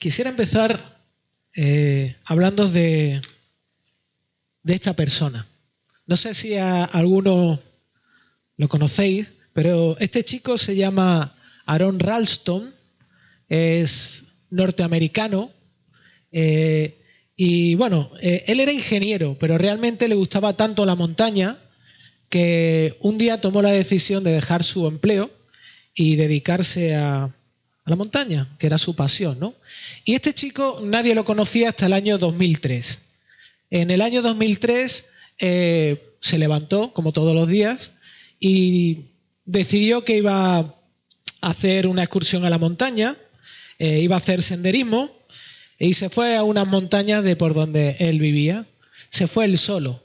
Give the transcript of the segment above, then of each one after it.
Quisiera empezar hablando de esta persona. No sé si a alguno lo conocéis, pero este chico se llama Aron Ralston, es norteamericano y bueno, él era ingeniero, pero realmente le gustaba tanto la montaña que un día tomó la decisión de dejar su empleo y dedicarse a la montaña, que era su pasión, ¿no? Y este chico nadie lo conocía hasta el año 2003. En el año 2003 se levantó, como todos los días, y decidió que iba a hacer una excursión a la montaña, iba a hacer senderismo, y se fue a unas montañas de por donde él vivía. Se fue él solo.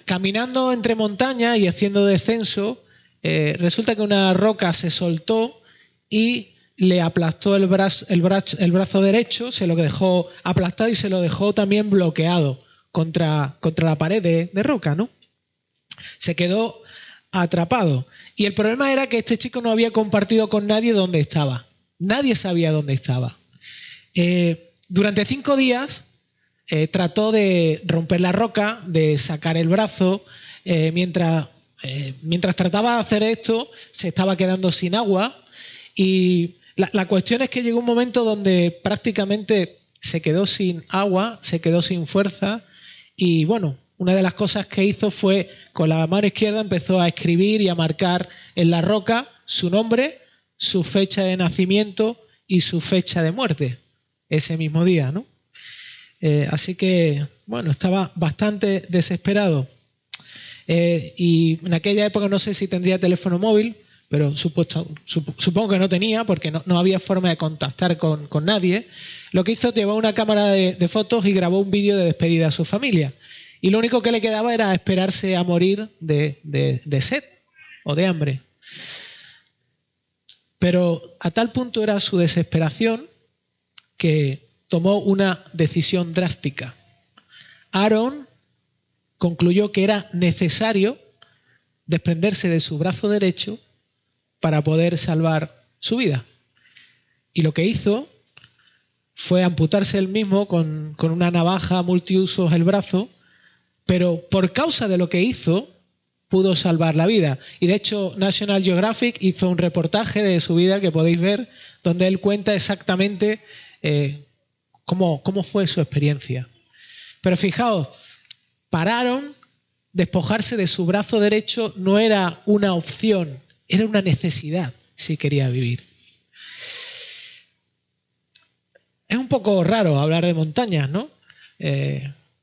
Caminando entre montañas y haciendo descenso, resulta que una roca se soltó y le aplastó el brazo derecho, se lo dejó aplastado y se lo dejó también bloqueado contra la pared de roca, ¿no? Se quedó atrapado. Y el problema era que este chico no había compartido con nadie dónde estaba. Nadie sabía dónde estaba. Durante 5 días trató de romper la roca, de sacar el brazo. Mientras trataba de hacer esto, se estaba quedando sin agua. Y la cuestión es que llegó un momento donde prácticamente se quedó sin agua, se quedó sin fuerza. Y bueno, una de las cosas que hizo fue, con la mano izquierda empezó a escribir y a marcar en la roca su nombre, su fecha de nacimiento y su fecha de muerte, ese mismo día, ¿no? Así que, bueno, estaba bastante desesperado. Y en aquella época no sé si tendría teléfono móvil, pero supongo que no tenía, porque no había forma de contactar con nadie. Lo que hizo, llevó una cámara de fotos y grabó un vídeo de despedida a su familia. Y lo único que le quedaba era esperarse a morir de sed o de hambre. Pero a tal punto era su desesperación que tomó una decisión drástica. Aarón concluyó que era necesario desprenderse de su brazo derecho para poder salvar su vida. Y lo que hizo fue amputarse él mismo con una navaja multiusos el brazo, pero por causa de lo que hizo, pudo salvar la vida. Y de hecho, National Geographic hizo un reportaje de su vida que podéis ver, donde él cuenta exactamente cómo fue su experiencia. Pero fijaos, para Aarón, despojarse de su brazo derecho no era una opción, era una necesidad si quería vivir. Es un poco raro hablar de montañas, ¿no?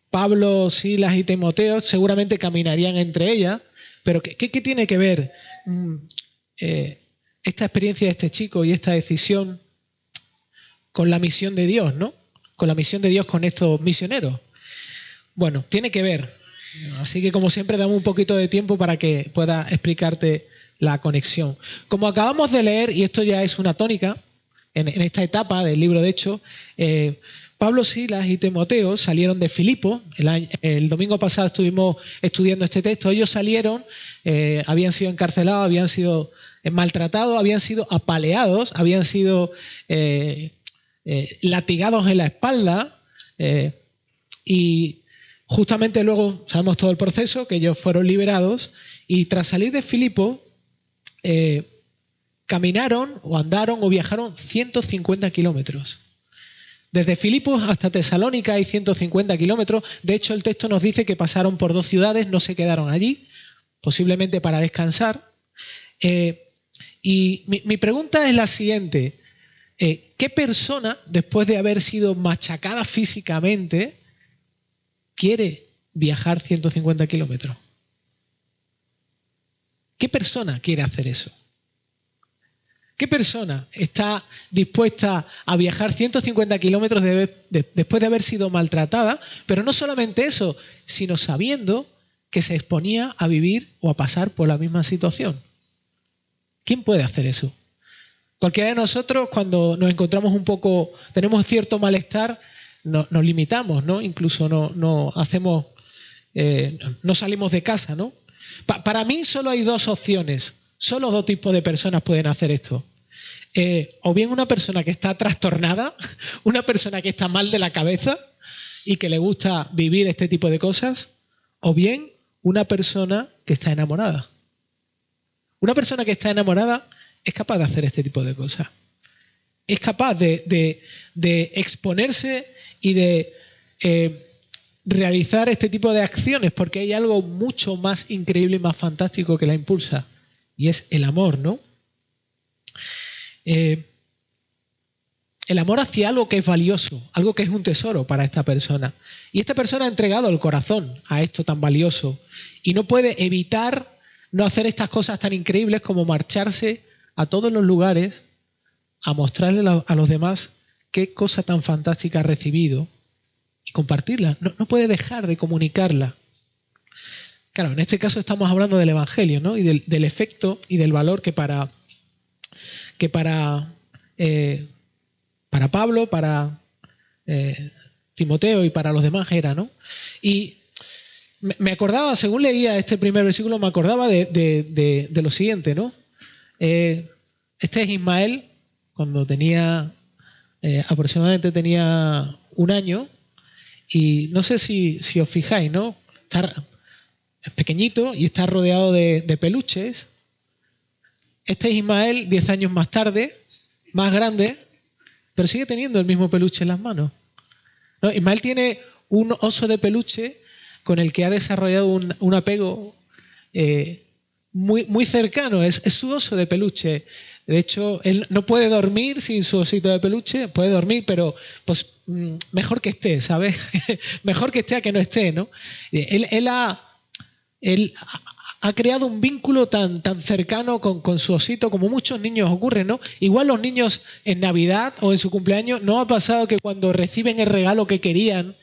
Pablo, Silas y Timoteo seguramente caminarían entre ellas, pero ¿qué tiene que ver esta experiencia de este chico y esta decisión con la misión de Dios, ¿no? Con la misión de Dios con estos misioneros. Bueno, tiene que ver. Así que, como siempre, damos un poquito de tiempo para que pueda explicarte la conexión. Como acabamos de leer, y esto ya es una tónica en esta etapa del libro de Hechos, Pablo, Silas y Timoteo salieron de Filipo. El domingo pasado estuvimos estudiando este texto. Ellos salieron, habían sido encarcelados, habían sido maltratados, habían sido apaleados, habían sido latigados en la espalda y justamente luego sabemos todo el proceso, que ellos fueron liberados y tras salir de Filipo caminaron o andaron o viajaron 150 kilómetros. Desde Filipos hasta Tesalónica hay 150 kilómetros. De hecho, el texto nos dice que pasaron por 2 ciudades, no se quedaron allí, posiblemente para descansar. Y mi pregunta es la siguiente. ¿Qué persona, después de haber sido machacada físicamente, quiere viajar 150 kilómetros? ¿Qué persona quiere hacer eso? ¿Qué persona está dispuesta a viajar 150 kilómetros después de haber sido maltratada? Pero no solamente eso, sino sabiendo que se exponía a vivir o a pasar por la misma situación. ¿Quién puede hacer eso? Cualquiera de nosotros, cuando nos encontramos tenemos cierto malestar, nos limitamos, ¿no? Incluso no salimos de casa, ¿no? Para mí solo hay 2 opciones. Solo 2 tipos de personas pueden hacer esto. o bien una persona que está trastornada, una persona que está mal de la cabeza y que le gusta vivir este tipo de cosas, o bien una persona que está enamorada. Una persona que está enamorada es capaz de hacer este tipo de cosas. Es capaz de exponerse y de realizar este tipo de acciones porque hay algo mucho más increíble y más fantástico que la impulsa, y es el amor, ¿no? El amor hacia algo que es valioso, algo que es un tesoro para esta persona. Y esta persona ha entregado el corazón a esto tan valioso y no puede evitar no hacer estas cosas tan increíbles como marcharse a todos los lugares a mostrarle a los demás qué cosa tan fantástica ha recibido y compartirla. No puede dejar de comunicarla. Claro, en este caso estamos hablando del Evangelio, ¿no? Y del efecto y del valor que para Pablo, para Timoteo y para los demás era, ¿no? Y me acordaba, según leía este primer versículo, me acordaba de lo siguiente, ¿no? Este es Ismael, cuando aproximadamente tenía 1 año, y no sé si os fijáis, ¿no? Es pequeñito y está rodeado de peluches. Este es Ismael 10 años más tarde, más grande, pero sigue teniendo el mismo peluche en las manos, ¿no? Ismael tiene un oso de peluche con el que ha desarrollado un apego muy cercano. Es su oso de peluche. De hecho, él no puede dormir sin su osito de peluche. Puede dormir, pero pues mejor que esté, ¿sabes? Mejor que esté a que no esté, ¿no? Él ha creado un vínculo tan cercano con su osito, como muchos niños ocurren, ¿no? Igual los niños en Navidad o en su cumpleaños, ¿no ha pasado que cuando reciben el regalo que querían,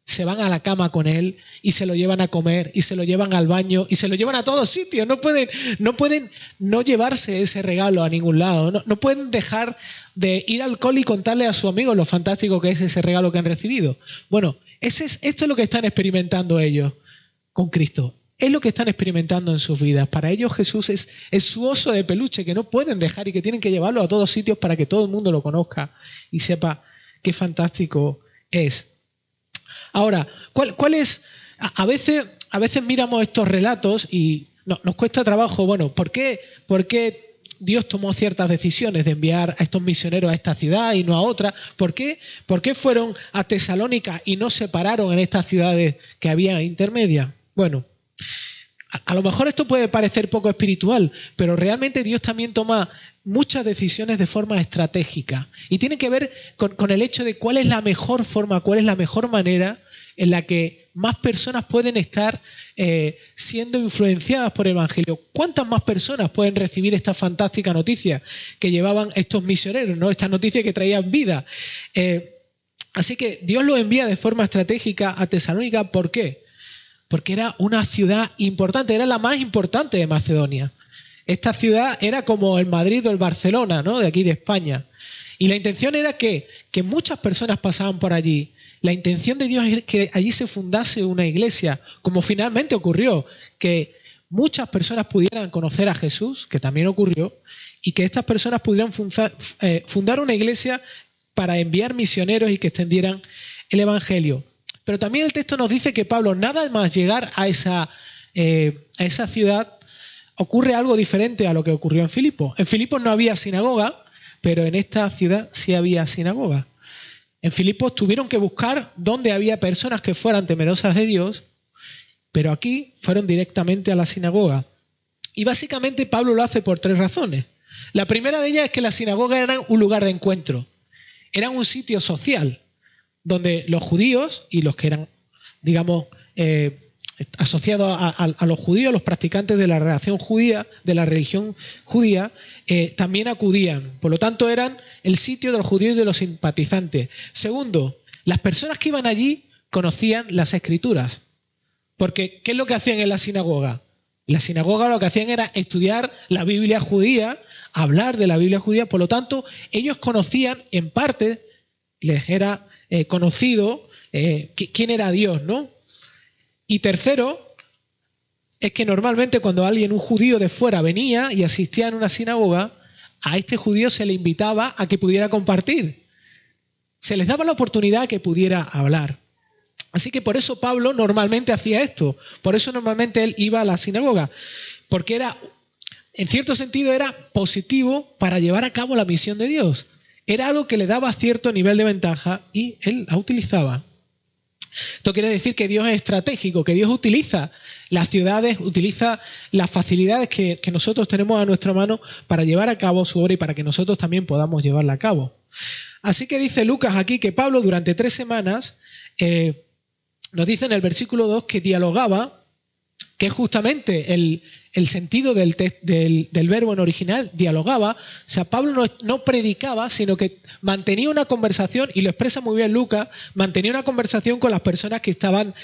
se van a la cama con él y se lo llevan a comer y se lo llevan al baño y se lo llevan a todos sitios? No pueden no llevarse ese regalo a ningún lado. No pueden dejar de ir al cole y contarle a su amigo lo fantástico que es ese regalo que han recibido. Bueno, esto es lo que están experimentando ellos con Cristo. Es lo que están experimentando en sus vidas. Para ellos Jesús es su oso de peluche que no pueden dejar y que tienen que llevarlo a todos sitios para que todo el mundo lo conozca y sepa qué fantástico es. Ahora, ¿cuál es? A veces miramos estos relatos y nos cuesta trabajo. Bueno, ¿por qué Dios tomó ciertas decisiones de enviar a estos misioneros a esta ciudad y no a otra? ¿Por qué fueron a Tesalónica y no se pararon en estas ciudades que había intermedias? Bueno, a lo mejor esto puede parecer poco espiritual, pero realmente Dios también toma muchas decisiones de forma estratégica y tiene que ver con el hecho de cuál es la mejor forma, cuál es la mejor manera en la que más personas pueden estar siendo influenciadas por el Evangelio. ¿Cuántas más personas pueden recibir esta fantástica noticia que llevaban estos misioneros, ¿no? Esta noticia que traían vida. Así que Dios lo envía de forma estratégica a Tesalónica. ¿Por qué? Porque era una ciudad importante, era la más importante de Macedonia. Esta ciudad era como el Madrid o el Barcelona, ¿no? De aquí de España. Y la intención era que muchas personas pasaban por allí. La intención de Dios es que allí se fundase una iglesia, como finalmente ocurrió, que muchas personas pudieran conocer a Jesús, que también ocurrió, y que estas personas pudieran fundar una iglesia para enviar misioneros y que extendieran el Evangelio. Pero también el texto nos dice que Pablo, nada más llegar a esa ciudad, ocurre algo diferente a lo que ocurrió en Filipos. En Filipos no había sinagoga, pero en esta ciudad sí había sinagoga. En Filipos tuvieron que buscar dónde había personas que fueran temerosas de Dios, pero aquí fueron directamente a la sinagoga. Y básicamente Pablo lo hace por 3 razones. La primera de ellas es que las sinagogas eran un lugar de encuentro, eran un sitio social, donde los judíos y los que eran, digamos, asociados a los judíos, los practicantes de la religión judía, también acudían. Por lo tanto, eran el sitio de los judíos y de los simpatizantes. Segundo, las personas que iban allí conocían las Escrituras. Porque, ¿qué es lo que hacían en la sinagoga? En la sinagoga lo que hacían era estudiar la Biblia judía, hablar de la Biblia judía. Por lo tanto, ellos conocían, en parte, les era conocido quién era Dios, ¿no? Y tercero, es que normalmente cuando un judío de fuera venía y asistía en una sinagoga, a este judío se le invitaba a que pudiera compartir. Se les daba la oportunidad que pudiera hablar. Así que por eso Pablo normalmente hacía esto. Por eso normalmente él iba a la sinagoga. Porque era, en cierto sentido, era positivo para llevar a cabo la misión de Dios. Era algo que le daba cierto nivel de ventaja y él la utilizaba. Esto quiere decir que Dios es estratégico, que Dios utiliza las ciudades, utiliza las facilidades que nosotros tenemos a nuestra mano para llevar a cabo su obra y para que nosotros también podamos llevarla a cabo. Así que dice Lucas aquí que Pablo durante 3 semanas, nos dice en el versículo 2 que dialogaba, que es justamente el sentido del verbo en original, dialogaba. O sea, Pablo no predicaba, sino que mantenía una conversación, y lo expresa muy bien Lucas, mantenía una conversación con las personas que estaban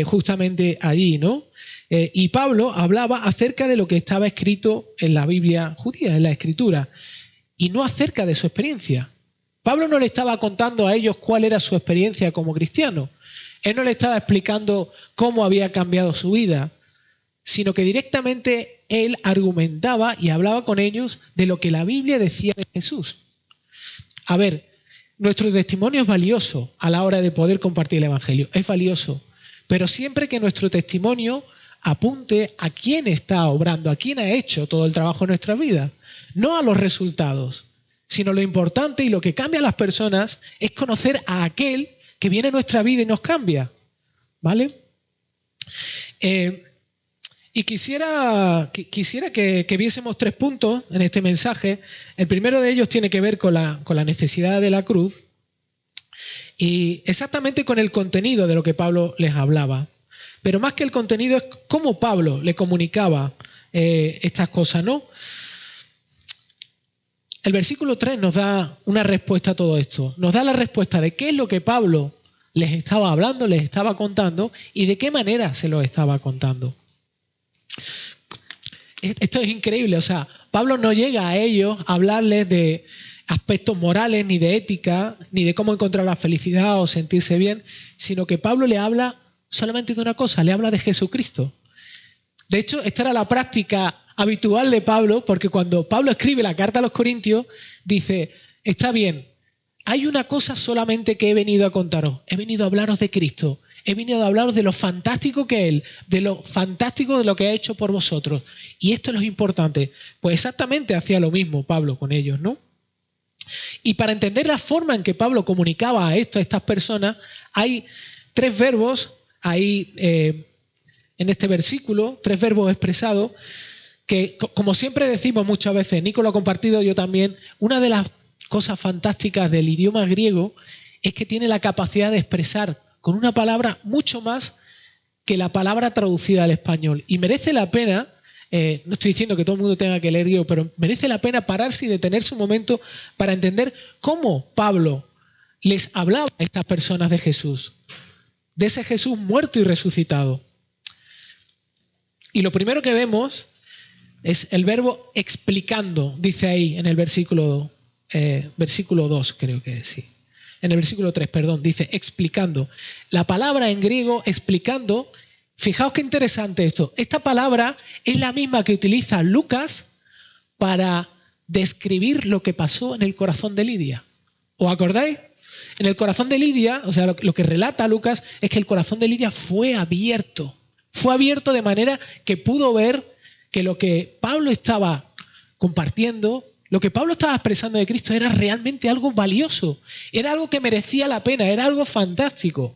justamente allí, ¿no? Y Pablo hablaba acerca de lo que estaba escrito en la Biblia judía, en la Escritura, y no acerca de su experiencia. Pablo no le estaba contando a ellos cuál era su experiencia como cristiano. Él no le estaba explicando cómo había cambiado su vida, sino que directamente él argumentaba y hablaba con ellos de lo que la Biblia decía de Jesús. A ver, nuestro testimonio es valioso a la hora de poder compartir el Evangelio, es valioso, pero siempre que nuestro testimonio apunte a quién está obrando, a quién ha hecho todo el trabajo en nuestra vida, no a los resultados, sino lo importante y lo que cambia a las personas es conocer a aquel que viene a nuestra vida y nos cambia, ¿vale? Y quisiera que viésemos 3 puntos en este mensaje. El primero de ellos tiene que ver con la necesidad de la cruz y exactamente con el contenido de lo que Pablo les hablaba. Pero más que el contenido es cómo Pablo le comunicaba estas cosas, ¿no? El versículo 3 nos da una respuesta a todo esto. Nos da la respuesta de qué es lo que Pablo les estaba hablando, les estaba contando y de qué manera se lo estaba contando. Esto es increíble, o sea, Pablo no llega a ellos a hablarles de aspectos morales, ni de ética, ni de cómo encontrar la felicidad o sentirse bien, sino que Pablo le habla solamente de una cosa, le habla de Jesucristo. De hecho, esta era la práctica habitual de Pablo, porque cuando Pablo escribe la carta a los Corintios, dice, está bien, hay una cosa solamente que he venido a contaros, he venido a hablaros de Cristo. He venido a hablaros de lo fantástico que es Él, de lo fantástico de lo que ha hecho por vosotros. Y esto es lo importante. Pues exactamente hacía lo mismo Pablo con ellos, ¿no? Y para entender la forma en que Pablo comunicaba a estas personas, hay 3 verbos ahí en este versículo, 3 verbos expresados, que como siempre decimos muchas veces, Nico lo ha compartido, yo también, una de las cosas fantásticas del idioma griego es que tiene la capacidad de expresar con una palabra mucho más que la palabra traducida al español. Y merece la pena, no estoy diciendo que todo el mundo tenga que leer griego, pero merece la pena pararse y detenerse un momento para entender cómo Pablo les hablaba a estas personas de Jesús, de ese Jesús muerto y resucitado. Y lo primero que vemos es el verbo explicando, dice ahí en el versículo 2, creo que es, sí. En el versículo 3, perdón, dice explicando. La palabra en griego explicando, fijaos qué interesante esto. Esta palabra es la misma que utiliza Lucas para describir lo que pasó en el corazón de Lidia. ¿Os acordáis? En el corazón de Lidia, o sea, lo que relata Lucas es que el corazón de Lidia fue abierto. Fue abierto de manera que pudo ver que lo que Pablo estaba compartiendo, lo que Pablo estaba expresando de Cristo era realmente algo valioso, era algo que merecía la pena, era algo fantástico.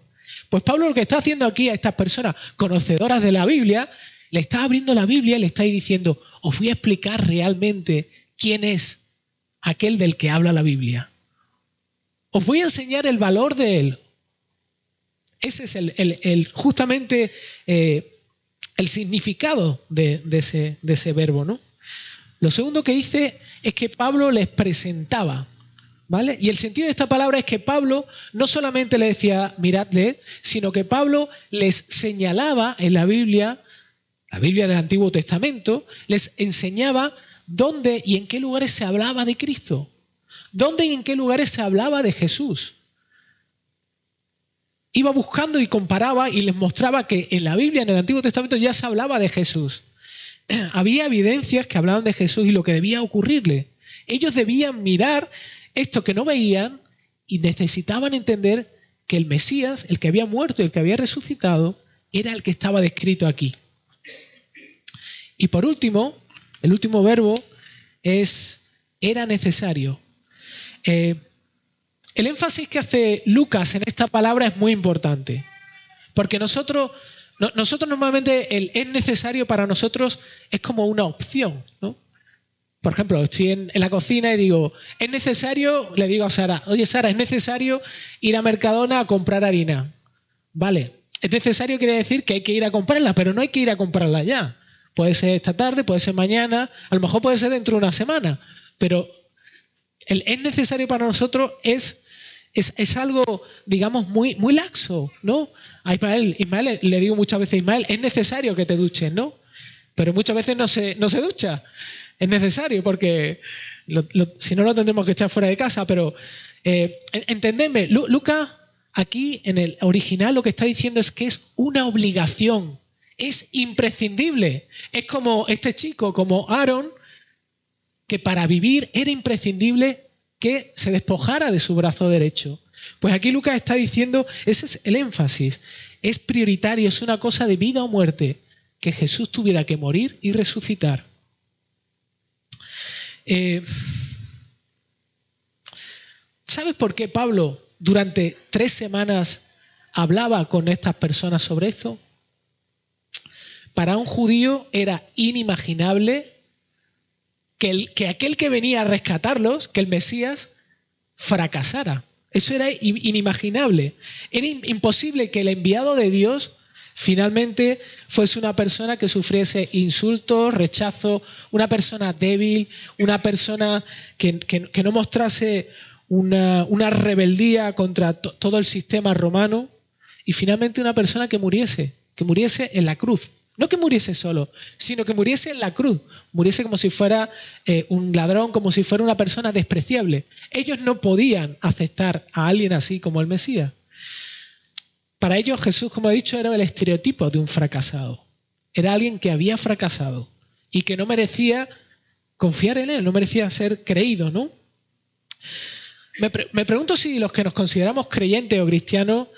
Pues Pablo lo que está haciendo aquí a estas personas conocedoras de la Biblia, le está abriendo la Biblia y le está diciendo, os voy a explicar realmente quién es aquel del que habla la Biblia. Os voy a enseñar el valor de él. Ese es justamente el significado de ese verbo, ¿no? Lo segundo que dice es que Pablo les presentaba, ¿vale? Y el sentido de esta palabra es que Pablo no solamente le decía, miradle, sino que Pablo les señalaba en la Biblia del Antiguo Testamento, les enseñaba dónde y en qué lugares se hablaba de Cristo, dónde y en qué lugares se hablaba de Jesús. Iba buscando y comparaba y les mostraba que en la Biblia, en el Antiguo Testamento, ya se hablaba de Jesús. Había evidencias que hablaban de Jesús y lo que debía ocurrirle. Ellos debían mirar esto que no veían y necesitaban entender que el Mesías, el que había muerto y el que había resucitado, era el que estaba descrito aquí. Y por último, el último verbo es era necesario. El énfasis que hace Lucas en esta palabra es muy importante, porque nosotros normalmente el es necesario para nosotros es como una opción, ¿no? Por ejemplo, estoy en la cocina y digo, es necesario, le digo a Sara, oye Sara, es necesario ir a Mercadona a comprar harina. Vale, es necesario quiere decir que hay que ir a comprarla, pero no hay que ir a comprarla ya. Puede ser esta tarde, puede ser mañana, a lo mejor puede ser dentro de una semana, pero el es necesario para nosotros es algo, digamos, muy, muy laxo, ¿no? A Ismael le digo muchas veces, Ismael, es necesario que te duches, ¿no? Pero muchas veces no se ducha. Es necesario porque si no lo tendremos que echar fuera de casa, pero entendedme, Lucas aquí en el original lo que está diciendo es que es una obligación, es imprescindible. Es como este chico, como Aarón, que para vivir era imprescindible que se despojara de su brazo derecho. Pues aquí Lucas está diciendo, ese es el énfasis, es prioritario, es una cosa de vida o muerte, que Jesús tuviera que morir y resucitar. ¿Sabes por qué Pablo durante 3 semanas hablaba con estas personas sobre esto? Para un judío era inimaginable que aquel que venía a rescatarlos, que el Mesías, fracasara. Eso era inimaginable. Era imposible que el enviado de Dios finalmente fuese una persona que sufriese insultos, rechazo, una persona débil, una persona que no mostrase una rebeldía contra todo el sistema romano, y finalmente una persona que muriese en la cruz. No que muriese solo, sino que muriese en la cruz, muriese como si fuera un ladrón, como si fuera una persona despreciable. Ellos no podían aceptar a alguien así como el Mesías. Para ellos Jesús, como he dicho, era el estereotipo de un fracasado. Era alguien que había fracasado y que no merecía confiar en él, no merecía ser creído, ¿no? Me pregunto si los que nos consideramos creyentes o cristianos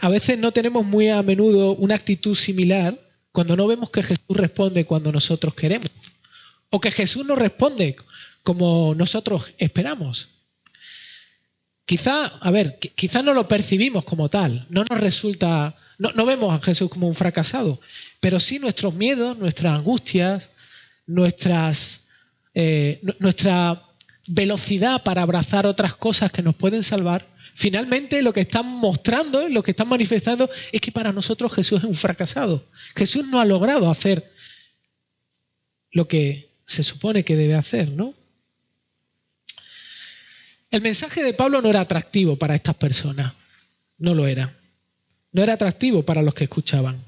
a veces no tenemos muy a menudo una actitud similar cuando no vemos que Jesús responde cuando nosotros queremos, o que Jesús no responde como nosotros esperamos. Quizá no lo percibimos como tal, no nos resulta, no vemos a Jesús como un fracasado, pero sí nuestros miedos, nuestras angustias, nuestra velocidad para abrazar otras cosas que nos pueden salvar, finalmente lo que están mostrando, lo que están manifestando es que para nosotros Jesús es un fracasado. Jesús no ha logrado hacer lo que se supone que debe hacer, ¿no? El mensaje de Pablo no era atractivo para estas personas, no lo era. No era atractivo para los que escuchaban.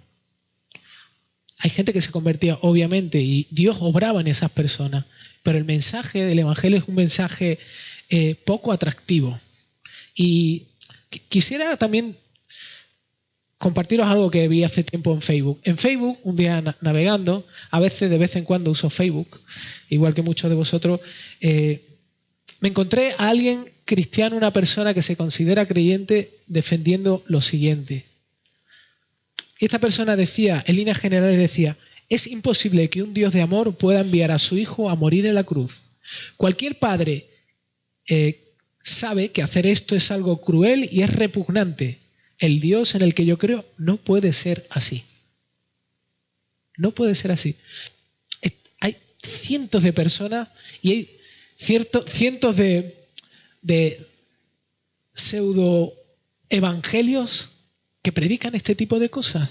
Hay gente que se convertía, obviamente, y Dios obraba en esas personas, pero el mensaje del Evangelio es un mensaje poco atractivo. Y quisiera también compartiros algo que vi hace tiempo en Facebook. En Facebook, un día navegando, a veces de vez en cuando uso Facebook, igual que muchos de vosotros, me encontré a alguien cristiano, una persona que se considera creyente, defendiendo lo siguiente. Y esta persona decía, en líneas generales decía, es imposible que un Dios de amor pueda enviar a su hijo a morir en la cruz. Cualquier padre sabe que hacer esto es algo cruel y es repugnante. El Dios en el que yo creo no puede ser así. No puede ser así. Hay cientos de personas y hay cientos de pseudo evangelios que predican este tipo de cosas.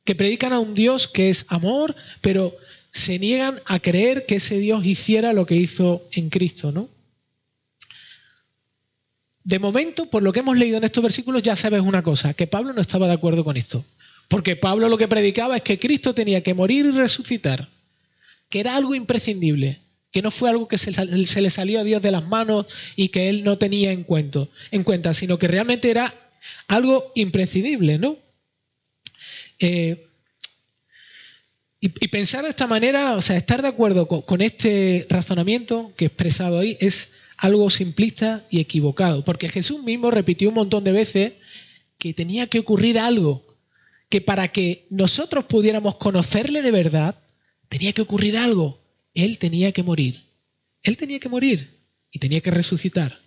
Que predican a un Dios que es amor, pero se niegan a creer que ese Dios hiciera lo que hizo en Cristo, ¿no? De momento, por lo que hemos leído en estos versículos, ya sabes una cosa, que Pablo no estaba de acuerdo con esto. Porque Pablo lo que predicaba es que Cristo tenía que morir y resucitar, que era algo imprescindible, que no fue algo que se le salió a Dios de las manos y que él no tenía en cuenta, sino que realmente era algo imprescindible, ¿no? Y Y pensar de esta manera, o sea, estar de acuerdo con este razonamiento que he expresado ahí es algo simplista y equivocado, porque Jesús mismo repitió un montón de veces que tenía que ocurrir algo, que para que nosotros pudiéramos conocerle de verdad, tenía que ocurrir algo. Él tenía que morir. Él tenía que morir y tenía que resucitar.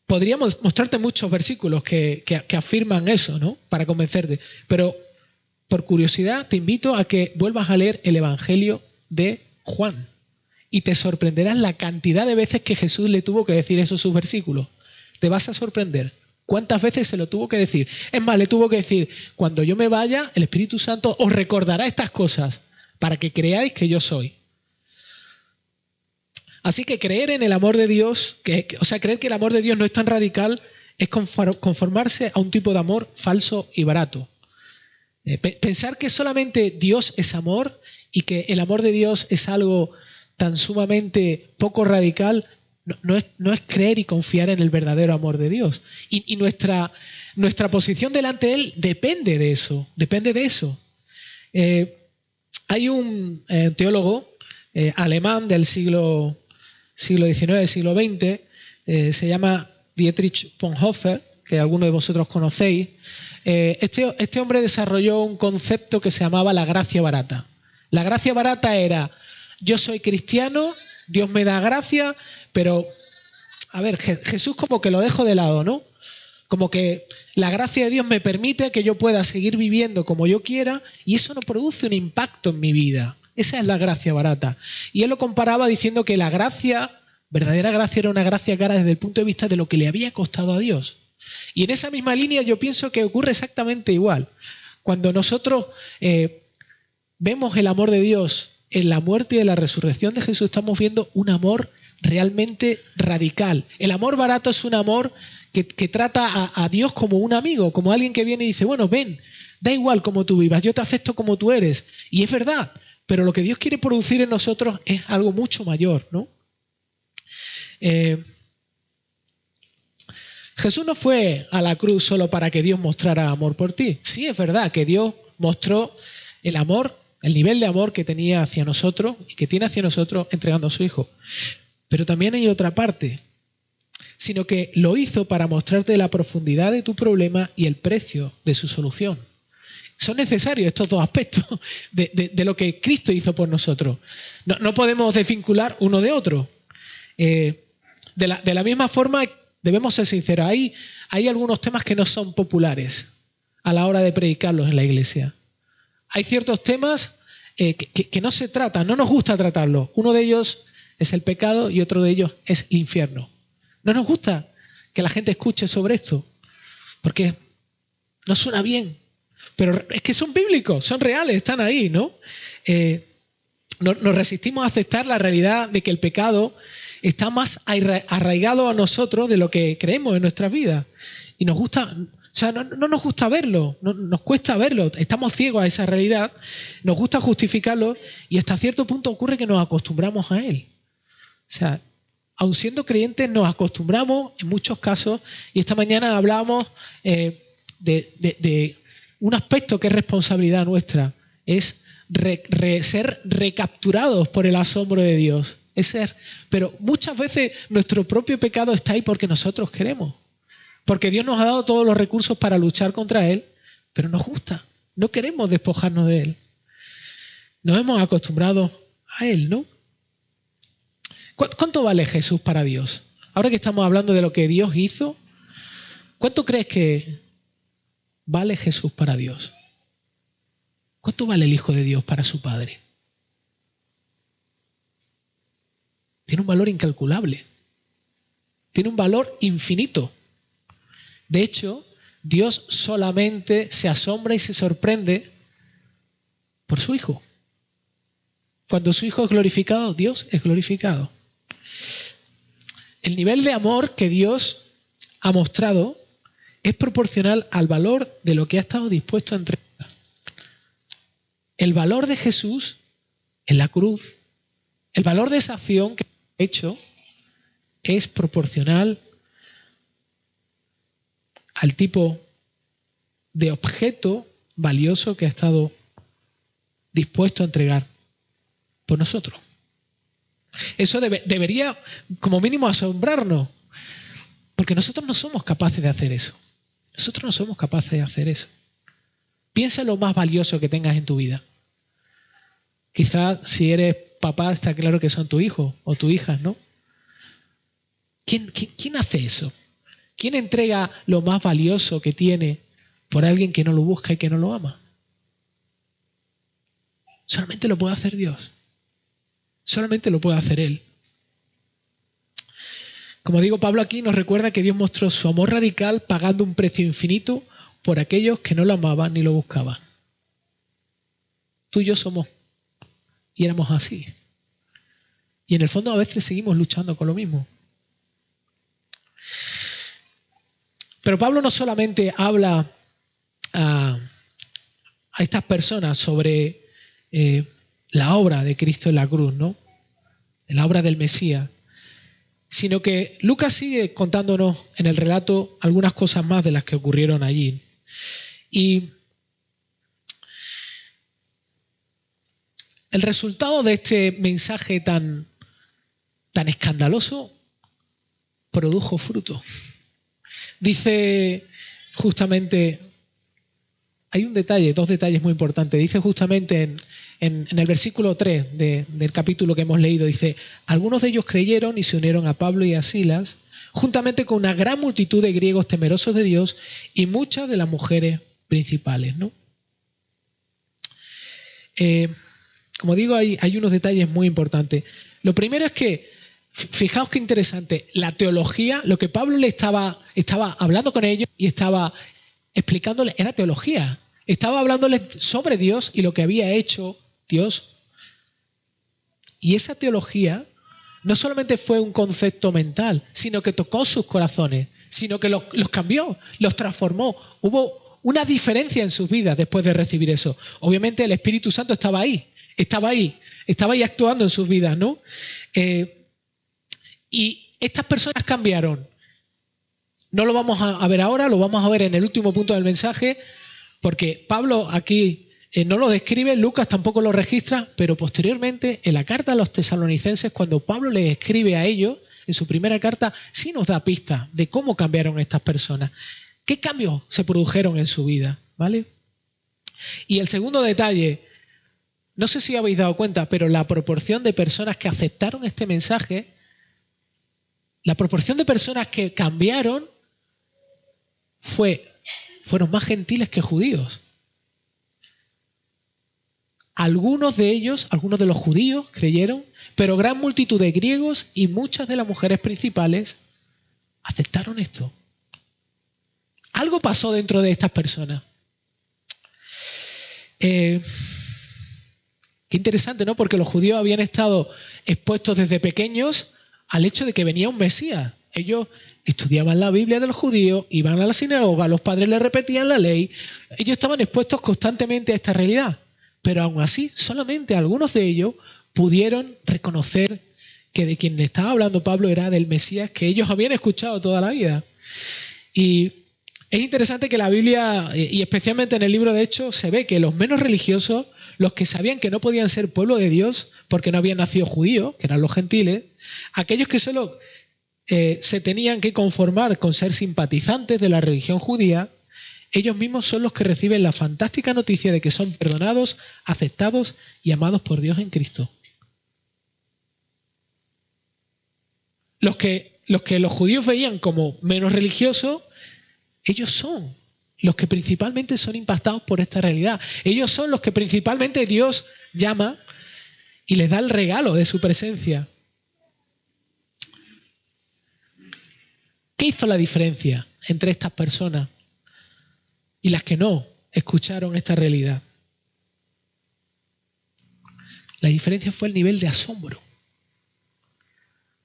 Podríamos mostrarte muchos versículos que afirman eso, ¿no? Para convencerte. Pero por curiosidad te invito a que vuelvas a leer el Evangelio de Juan y te sorprenderás la cantidad de veces que Jesús le tuvo que decir esos sus versículos. Te vas a sorprender cuántas veces se lo tuvo que decir. Es más, le tuvo que decir, cuando yo me vaya, el Espíritu Santo os recordará estas cosas para que creáis que yo soy. Así que creer en el amor de Dios, creer que el amor de Dios no es tan radical, es conformarse a un tipo de amor falso y barato. Pensar que solamente Dios es amor y que el amor de Dios es algo tan sumamente poco radical, no es creer y confiar en el verdadero amor de Dios. Y nuestra posición delante de Él depende de eso. Hay un teólogo alemán del siglo XIX, del siglo XX, se llama Dietrich Bonhoeffer, que algunos de vosotros conocéis. Este hombre desarrolló un concepto que se llamaba la gracia barata. La gracia barata era, yo soy cristiano, Dios me da gracia, pero, a ver, Jesús como que lo dejo de lado, ¿no? Como que la gracia de Dios me permite que yo pueda seguir viviendo como yo quiera y eso no produce un impacto en mi vida. Esa es la gracia barata. Y él lo comparaba diciendo que la gracia, verdadera gracia, era una gracia cara desde el punto de vista de lo que le había costado a Dios. Y en esa misma línea yo pienso que ocurre exactamente igual. Cuando nosotros vemos el amor de Dios en la muerte y en la resurrección de Jesús, estamos viendo un amor realmente radical. El amor barato es un amor que trata a Dios como un amigo, como alguien que viene y dice, bueno, ven, da igual cómo tú vivas, yo te acepto como tú eres. Y es verdad, pero lo que Dios quiere producir en nosotros es algo mucho mayor, ¿no? Jesús no fue a la cruz solo para que Dios mostrara amor por ti. Sí, es verdad que Dios mostró el amor, el nivel de amor que tenía hacia nosotros y que tiene hacia nosotros entregando a su Hijo. Pero también hay otra parte, sino que lo hizo para mostrarte la profundidad de tu problema y el precio de su solución. Son necesarios estos dos aspectos de lo que Cristo hizo por nosotros. No podemos desvincular uno de otro. De la misma forma, debemos ser sinceros. Hay algunos temas que no son populares a la hora de predicarlos en la iglesia. Hay ciertos temas que no se tratan, no nos gusta tratarlos. Uno de ellos es el pecado y otro de ellos es el infierno. No nos gusta que la gente escuche sobre esto porque no suena bien. Pero es que son bíblicos, son reales, están ahí, ¿no? Nos resistimos a aceptar la realidad de que el pecado está más arraigado a nosotros de lo que creemos en nuestras vidas. Y nos gusta, o sea, no nos gusta verlo, nos cuesta verlo, estamos ciegos a esa realidad, nos gusta justificarlo y hasta cierto punto ocurre que nos acostumbramos a él. O sea, aun siendo creyentes nos acostumbramos en muchos casos y esta mañana hablábamos de un aspecto que es responsabilidad nuestra, es ser recapturados por el asombro de Dios. Pero muchas veces nuestro propio pecado está ahí porque nosotros queremos. Porque Dios nos ha dado todos los recursos para luchar contra Él, pero nos gusta. No queremos despojarnos de Él. Nos hemos acostumbrado a Él, ¿no? ¿Cuánto vale Jesús para Dios? Ahora que estamos hablando de lo que Dios hizo, ¿cuánto crees que vale Jesús para Dios? ¿Cuánto vale el Hijo de Dios para su Padre? Tiene un valor incalculable. Tiene un valor infinito. De hecho, Dios solamente se asombra y se sorprende por su Hijo. Cuando su Hijo es glorificado, Dios es glorificado. El nivel de amor que Dios ha mostrado es proporcional al valor de lo que ha estado dispuesto a entregar. El valor de Jesús en la cruz, el valor de esa acción que ha hecho es proporcional al tipo de objeto valioso que ha estado dispuesto a entregar por nosotros. Eso debería, como mínimo, asombrarnos, porque nosotros no somos capaces de hacer eso. Nosotros no somos capaces de hacer eso. Piensa en lo más valioso que tengas en tu vida. Quizás si eres papá está claro que son tu hijo o tu hija, ¿no? ¿Quién hace eso? ¿Quién entrega lo más valioso que tiene por alguien que no lo busca y que no lo ama? Solamente lo puede hacer Dios. Solamente lo puede hacer Él. Como digo, Pablo aquí nos recuerda que Dios mostró su amor radical pagando un precio infinito por aquellos que no lo amaban ni lo buscaban. Tú y yo somos y éramos así. Y en el fondo a veces seguimos luchando con lo mismo. Pero Pablo no solamente habla a estas personas sobre la obra de Cristo en la cruz, ¿no? La obra del Mesías, sino que Lucas sigue contándonos en el relato algunas cosas más de las que ocurrieron allí. Y el resultado de este mensaje tan escandaloso produjo fruto. Dice justamente, hay dos detalles muy importantes. Dice justamente en el versículo 3 del capítulo que hemos leído, dice: algunos de ellos creyeron y se unieron a Pablo y a Silas, juntamente con una gran multitud de griegos temerosos de Dios y muchas de las mujeres principales, ¿no? Como digo, hay unos detalles muy importantes. Lo primero es que, fijaos qué interesante, la teología, lo que Pablo le estaba hablando con ellos y estaba explicándoles, era teología. Estaba hablándoles sobre Dios y lo que había hecho Dios. Y esa teología no solamente fue un concepto mental, sino que tocó sus corazones, sino que los cambió, los transformó. Hubo una diferencia en sus vidas después de recibir eso. Obviamente el Espíritu Santo estaba ahí actuando en sus vidas, ¿no? Y estas personas cambiaron. No lo vamos a ver ahora, lo vamos a ver en el último punto del mensaje, porque Pablo aquí no lo describe, Lucas tampoco lo registra, pero posteriormente en la carta a los tesalonicenses, cuando Pablo les escribe a ellos, en su primera carta, sí nos da pistas de cómo cambiaron estas personas, qué cambios se produjeron en su vida, ¿vale? Y el segundo detalle, no sé si habéis dado cuenta, pero la proporción de personas que aceptaron este mensaje, la proporción de personas que cambiaron fueron más gentiles que judíos. Algunos de los judíos creyeron, pero gran multitud de griegos y muchas de las mujeres principales aceptaron esto. Algo pasó dentro de estas personas. Qué interesante, ¿no? Porque los judíos habían estado expuestos desde pequeños al hecho de que venía un Mesías. Ellos estudiaban la Biblia de los judíos, iban a la sinagoga, los padres les repetían la ley. Ellos estaban expuestos constantemente a esta realidad. Pero aún así, solamente algunos de ellos pudieron reconocer que de quien estaba hablando Pablo era del Mesías que ellos habían escuchado toda la vida. Y es interesante que la Biblia, y especialmente en el libro de Hechos, se ve que los menos religiosos, los que sabían que no podían ser pueblo de Dios porque no habían nacido judíos, que eran los gentiles, aquellos que solo se tenían que conformar con ser simpatizantes de la religión judía, ellos mismos son los que reciben la fantástica noticia de que son perdonados, aceptados y amados por Dios en Cristo. Los que los judíos veían como menos religiosos, ellos son los que principalmente son impactados por esta realidad. Ellos son los que principalmente Dios llama y les da el regalo de su presencia. ¿Qué hizo la diferencia entre estas personas y las que no escucharon esta realidad? La diferencia fue el nivel de asombro.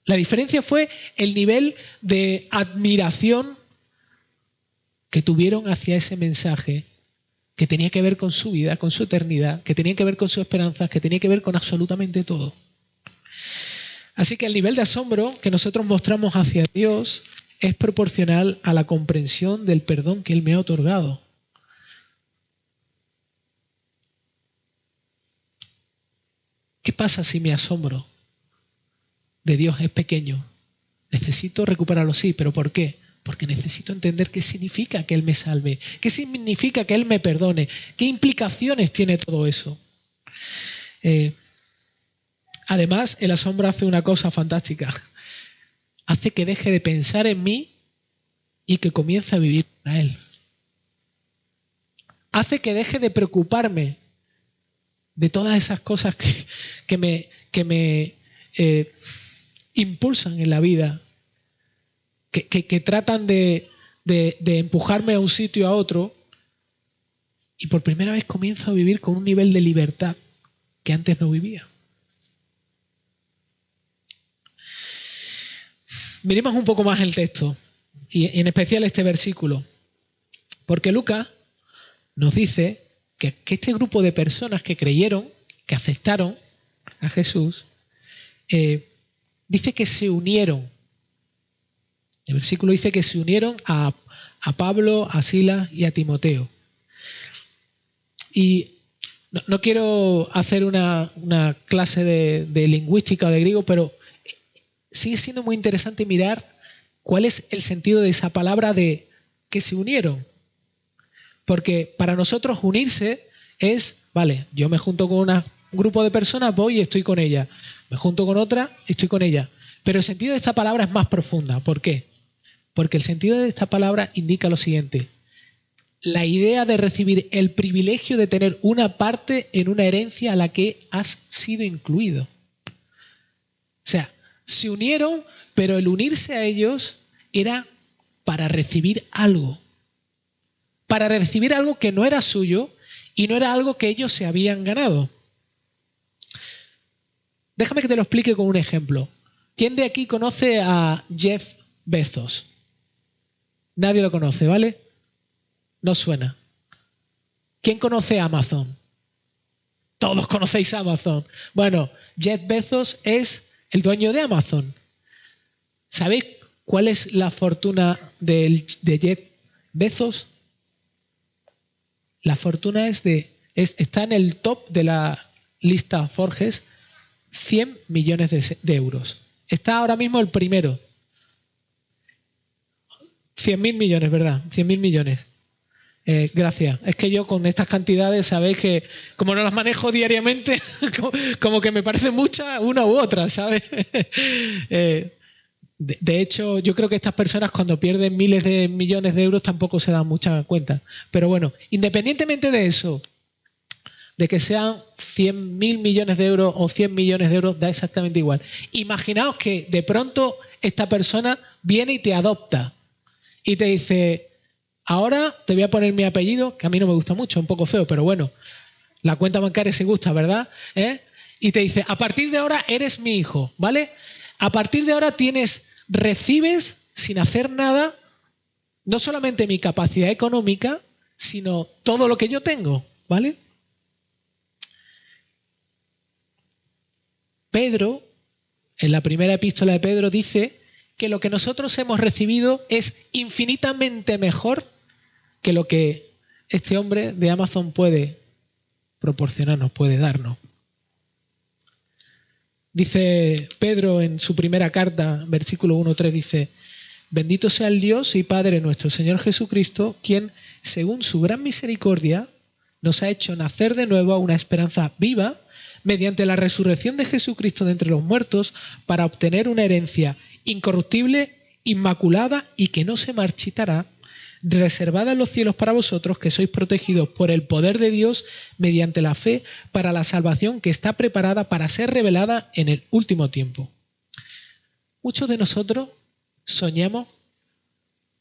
La diferencia fue el nivel de admiración que tuvieron hacia ese mensaje que tenía que ver con su vida, con su eternidad, que tenía que ver con sus esperanzas, que tenía que ver con absolutamente todo. Así que el nivel de asombro que nosotros mostramos hacia Dios es proporcional a la comprensión del perdón que Él me ha otorgado. pasa si mi asombro de Dios es pequeño? Necesito recuperarlo, sí, pero ¿por qué? Porque necesito entender qué significa que Él me salve, qué significa que Él me perdone, qué implicaciones tiene todo eso. Además, el asombro hace una cosa fantástica. Hace que deje de pensar en mí y que comience a vivir para Él. Hace que deje de preocuparme de todas esas cosas que me impulsan en la vida, que tratan de empujarme a un sitio a otro, y por primera vez comienzo a vivir con un nivel de libertad que antes no vivía. Miremos un poco más el texto, y en especial este versículo, porque Lucas nos dice que este grupo de personas que creyeron, que aceptaron a Jesús, dice que se unieron. El versículo dice que se unieron a Pablo, a Silas y a Timoteo. Y no quiero hacer una clase de lingüística o de griego, pero sigue siendo muy interesante mirar cuál es el sentido de esa palabra de que se unieron. Porque para nosotros unirse es, vale, yo me junto con un grupo de personas, voy y estoy con ella. Me junto con otra, estoy con ella. Pero el sentido de esta palabra es más profunda. ¿Por qué? Porque el sentido de esta palabra indica lo siguiente. La idea de recibir el privilegio de tener una parte en una herencia a la que has sido incluido. O sea, se unieron, pero el unirse a ellos era para recibir algo. Para recibir algo que no era suyo y no era algo que ellos se habían ganado. Déjame que te lo explique con un ejemplo. ¿Quién de aquí conoce a Jeff Bezos? Nadie lo conoce, ¿vale? No suena. ¿Quién conoce a Amazon? Todos conocéis a Amazon. Bueno, Jeff Bezos es el dueño de Amazon. ¿Sabéis cuál es la fortuna de Jeff Bezos? La fortuna está en el top de la lista Forbes, 100 millones de euros. Está ahora mismo el primero. 100.000 millones, ¿verdad? 100.000 millones. Gracias. Es que yo con estas cantidades, sabéis que como no las manejo diariamente, como que me parece mucha una u otra, ¿sabes? De hecho, yo creo que estas personas cuando pierden miles de millones de euros tampoco se dan mucha cuenta. Pero bueno, independientemente de eso, de que sean 100.000 millones de euros o 100 millones de euros, da exactamente igual. Imaginaos que de pronto esta persona viene y te adopta y te dice, ahora te voy a poner mi apellido, que a mí no me gusta mucho, un poco feo, pero bueno, la cuenta bancaria se gusta, ¿verdad? Y te dice, a partir de ahora eres mi hijo, ¿vale? A partir de ahora recibes sin hacer nada, no solamente mi capacidad económica, sino todo lo que yo tengo, ¿vale? Pedro, en la primera epístola de Pedro, dice que lo que nosotros hemos recibido es infinitamente mejor que lo que este hombre de Amazon puede proporcionarnos, puede darnos. Dice Pedro en su primera carta, versículo 1-3, dice, bendito sea el Dios y Padre nuestro Señor Jesucristo, quien, según su gran misericordia, nos ha hecho nacer de nuevo a una esperanza viva mediante la resurrección de Jesucristo de entre los muertos para obtener una herencia incorruptible, inmaculada y que no se marchitará, reservada en los cielos para vosotros, que sois protegidos por el poder de Dios mediante la fe para la salvación que está preparada para ser revelada en el último tiempo. Muchos de nosotros soñamos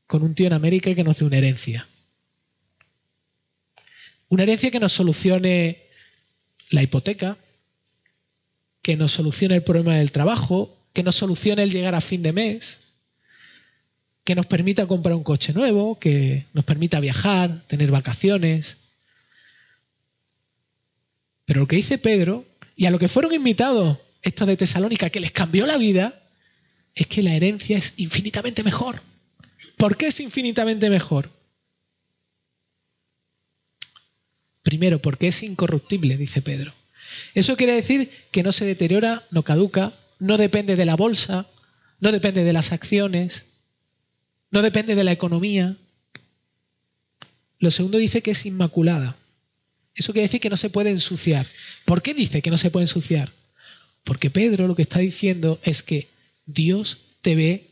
con un tío en América que nos dé una herencia. Una herencia que nos solucione la hipoteca, que nos solucione el problema del trabajo, que nos solucione el llegar a fin de mes, que nos permita comprar un coche nuevo, que nos permita viajar, tener vacaciones. Pero lo que dice Pedro, y a lo que fueron invitados estos de Tesalónica, que les cambió la vida, es que la herencia es infinitamente mejor. ¿Por qué es infinitamente mejor? Primero, porque es incorruptible, dice Pedro. Eso quiere decir que no se deteriora, no caduca, no depende de la bolsa, no depende de las acciones, no depende de la economía. Lo segundo dice que es inmaculada. Eso quiere decir que no se puede ensuciar. ¿Por qué dice que no se puede ensuciar? Porque Pedro lo que está diciendo es que Dios te ve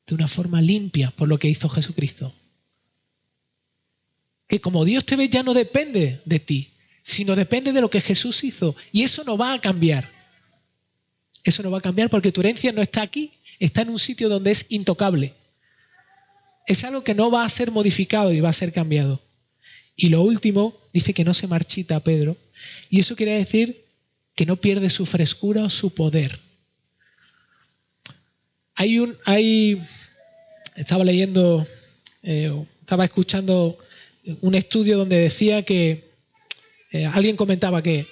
de una forma limpia por lo que hizo Jesucristo. Que como Dios te ve ya no depende de ti, sino depende de lo que Jesús hizo. Y eso no va a cambiar. Eso no va a cambiar porque tu herencia no está aquí, está en un sitio donde es intocable. Es algo que no va a ser modificado y va a ser cambiado. Y lo último, dice que no se marchita Pedro. Y eso quiere decir que no pierde su frescura o su poder. Estaba leyendo, estaba escuchando un estudio donde decía que alguien comentaba que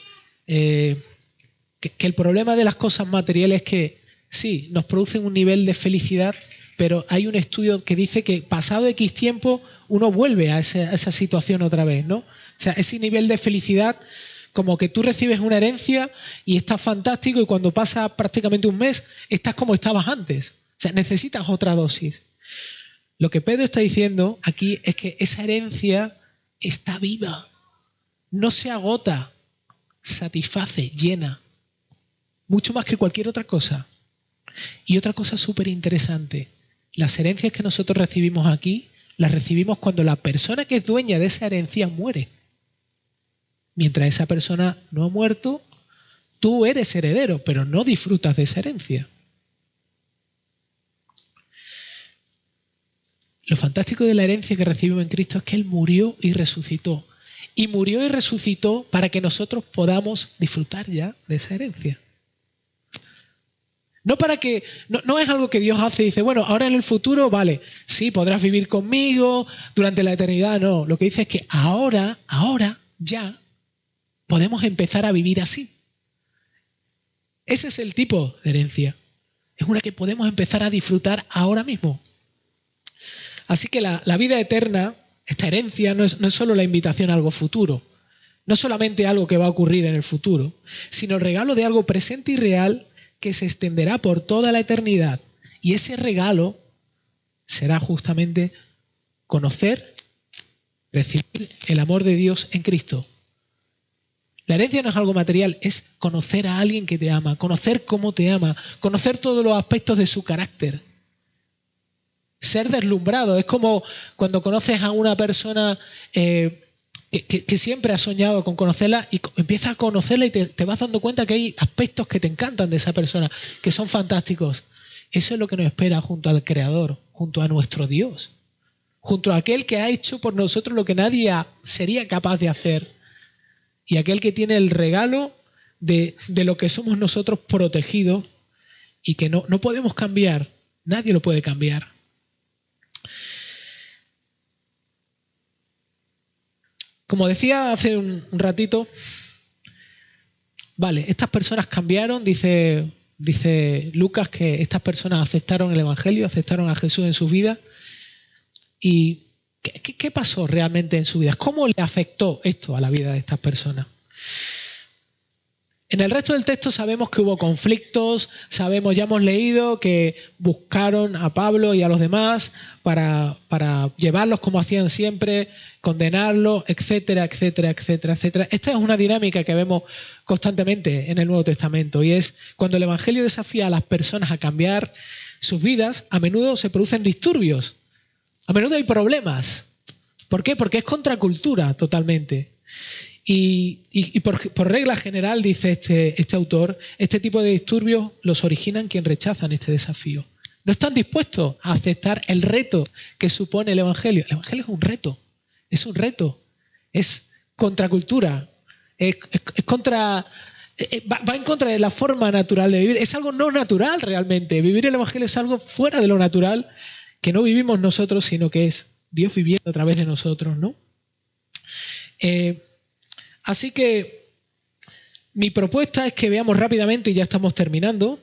el problema de las cosas materiales es que sí, nos producen un nivel de felicidad, pero hay un estudio que dice que pasado X tiempo uno vuelve a esa situación otra vez, ¿no? O sea, ese nivel de felicidad, como que tú recibes una herencia y estás fantástico y cuando pasa prácticamente un mes estás como estabas antes. O sea, necesitas otra dosis. Lo que Pedro está diciendo aquí es que esa herencia está viva, no se agota, satisface, llena, mucho más que cualquier otra cosa. Y otra cosa súper interesante, las herencias que nosotros recibimos aquí, las recibimos cuando la persona que es dueña de esa herencia muere. Mientras esa persona no ha muerto, tú eres heredero, pero no disfrutas de esa herencia. Lo fantástico de la herencia que recibimos en Cristo es que Él murió y resucitó. Y murió y resucitó para que nosotros podamos disfrutar ya de esa herencia. No para que, no es algo que Dios hace y dice, bueno, ahora en el futuro, vale, sí, podrás vivir conmigo durante la eternidad. No, lo que dice es que ahora, ya, podemos empezar a vivir así. Ese es el tipo de herencia. Es una que podemos empezar a disfrutar ahora mismo. Así que la vida eterna, esta herencia, no es solo la invitación a algo futuro, no solamente algo que va a ocurrir en el futuro, sino el regalo de algo presente y real que se extenderá por toda la eternidad. Y ese regalo será justamente conocer, recibir el amor de Dios en Cristo. La herencia no es algo material, es conocer a alguien que te ama, conocer cómo te ama, conocer todos los aspectos de su carácter. Ser deslumbrado, es como cuando conoces a una persona que siempre has soñado con conocerla y empiezas a conocerla y te vas dando cuenta que hay aspectos que te encantan de esa persona, que son fantásticos. Eso es lo que nos espera junto al Creador, junto a nuestro Dios, junto a aquel que ha hecho por nosotros lo que nadie sería capaz de hacer y aquel que tiene el regalo de lo que somos nosotros protegidos y que no podemos cambiar, nadie lo puede cambiar. Como decía hace un ratito, vale, estas personas cambiaron, dice Lucas que estas personas aceptaron el Evangelio, aceptaron a Jesús en su vida. ¿Y qué pasó realmente en su vida? ¿Cómo le afectó esto a la vida de estas personas? En el resto del texto sabemos que hubo conflictos, ya hemos leído que buscaron a Pablo y a los demás para llevarlos como hacían siempre, condenarlos, etcétera, etcétera, etcétera, etcétera. Esta es una dinámica que vemos constantemente en el Nuevo Testamento y es cuando el Evangelio desafía a las personas a cambiar sus vidas, a menudo se producen disturbios, a menudo hay problemas. ¿Por qué? Porque es contracultura totalmente. Y por regla general, dice este autor, este tipo de disturbios los originan quienes rechazan este desafío. No están dispuestos a aceptar el reto que supone el Evangelio. El Evangelio es un reto, es contracultura, va en contra de la forma natural de vivir. Es algo no natural realmente. Vivir el Evangelio es algo fuera de lo natural que no vivimos nosotros, sino que es Dios viviendo a través de nosotros, ¿no? Así que mi propuesta es que veamos rápidamente, y ya estamos terminando,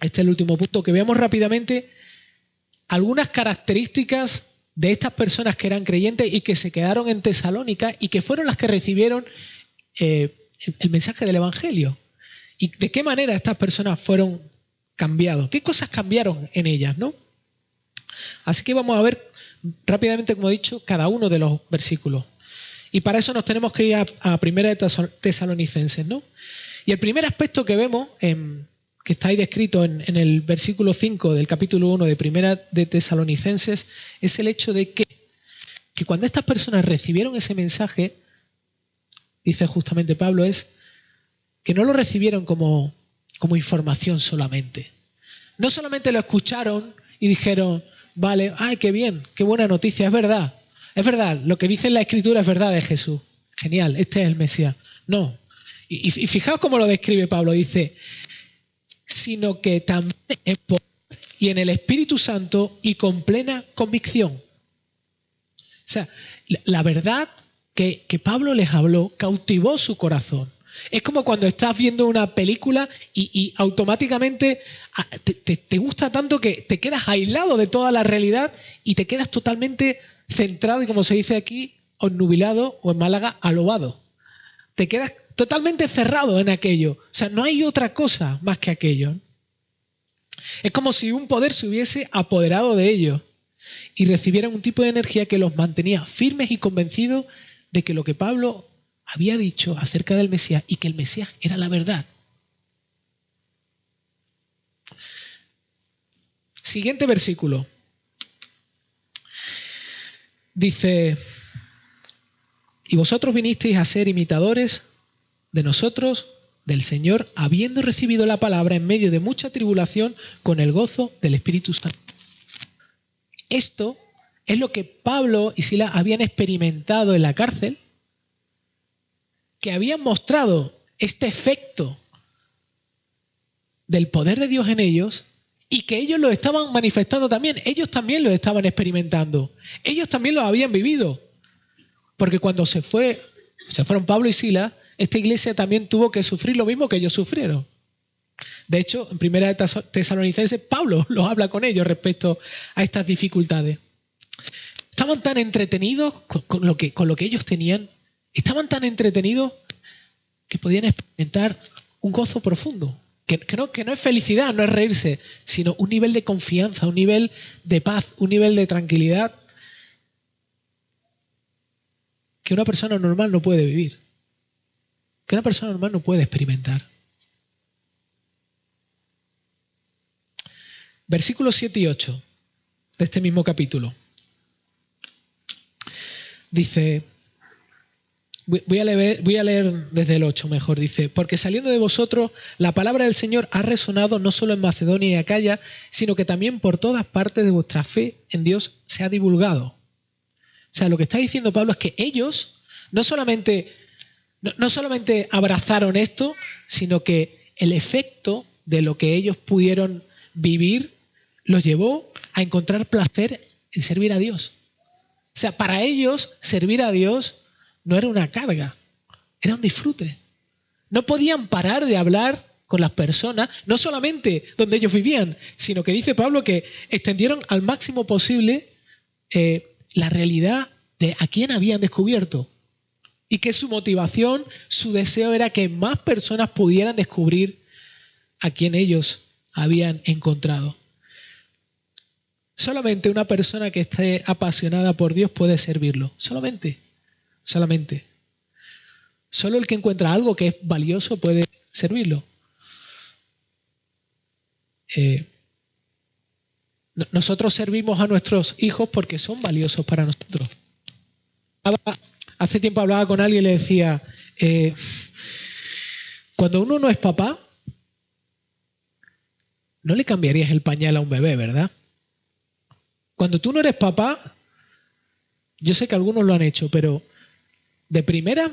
este es el último punto, que veamos rápidamente algunas características de estas personas que eran creyentes y que se quedaron en Tesalónica y que fueron las que recibieron el mensaje del Evangelio. ¿Y de qué manera estas personas fueron cambiadas? ¿Qué cosas cambiaron en ellas, ¿no? Así que vamos a ver rápidamente, como he dicho, cada uno de los versículos. Y para eso nos tenemos que ir a 1 Tesalonicenses, ¿no? Y el primer aspecto que vemos, que está ahí descrito en el versículo 5 del capítulo 1 de 1 de Tesalonicenses, es el hecho de que cuando estas personas recibieron ese mensaje, dice justamente Pablo, es que no lo recibieron como información solamente. No solamente lo escucharon y dijeron, vale, ay, qué bien, qué buena noticia, es verdad, lo que dice en la Escritura es verdad de Jesús. Genial, este es el Mesías. No. Y fijaos cómo lo describe Pablo, dice, sino que también en poder y en el Espíritu Santo y con plena convicción. O sea, la verdad que Pablo les habló cautivó su corazón. Es como cuando estás viendo una película y automáticamente te gusta tanto que te quedas aislado de toda la realidad y te quedas totalmente centrado y, como se dice aquí, obnubilado, o en Málaga, alobado. Te quedas totalmente cerrado en aquello. O sea, no hay otra cosa más que aquello. Es como si un poder se hubiese apoderado de ellos y recibieran un tipo de energía que los mantenía firmes y convencidos de que lo que Pablo había dicho acerca del Mesías y que el Mesías era la verdad. Siguiente versículo. Dice, y vosotros vinisteis a ser imitadores de nosotros, del Señor, habiendo recibido la palabra en medio de mucha tribulación con el gozo del Espíritu Santo. Esto es lo que Pablo y Silas habían experimentado en la cárcel, que habían mostrado este efecto del poder de Dios en ellos y que ellos lo estaban manifestando también. Ellos también lo estaban experimentando. Ellos también lo habían vivido. Porque cuando se fueron Pablo y Silas, esta iglesia también tuvo que sufrir lo mismo que ellos sufrieron. De hecho, en 1 Tesalonicenses, Pablo los habla con ellos respecto a estas dificultades. Estaban tan entretenidos con lo que ellos tenían, estaban tan entretenidos que podían experimentar un gozo profundo. Que no es felicidad, no es reírse, sino un nivel de confianza, un nivel de paz, un nivel de tranquilidad que una persona normal no puede vivir, que una persona normal no puede experimentar. Versículos 7 y 8 de este mismo capítulo. Dice, voy a leer desde el 8 mejor, dice, porque saliendo de vosotros la palabra del Señor ha resonado no solo en Macedonia y Acaya, sino que también por todas partes de vuestra fe en Dios se ha divulgado. O sea, lo que está diciendo Pablo es que ellos no solamente abrazaron esto, sino que el efecto de lo que ellos pudieron vivir los llevó a encontrar placer en servir a Dios. O sea, para ellos servir a Dios no era una carga, era un disfrute. No podían parar de hablar con las personas, no solamente donde ellos vivían, sino que dice Pablo que extendieron al máximo posible la realidad de a quién habían descubierto y que su motivación, su deseo era que más personas pudieran descubrir a quién ellos habían encontrado. Solamente una persona que esté apasionada por Dios puede servirlo. Solamente. Solo el que encuentra algo que es valioso puede servirlo. Nosotros servimos a nuestros hijos porque son valiosos para nosotros. Hace tiempo hablaba con alguien y le decía, cuando uno no es papá, no le cambiarías el pañal a un bebé, ¿verdad? Cuando tú no eres papá, yo sé que algunos lo han hecho, pero de primera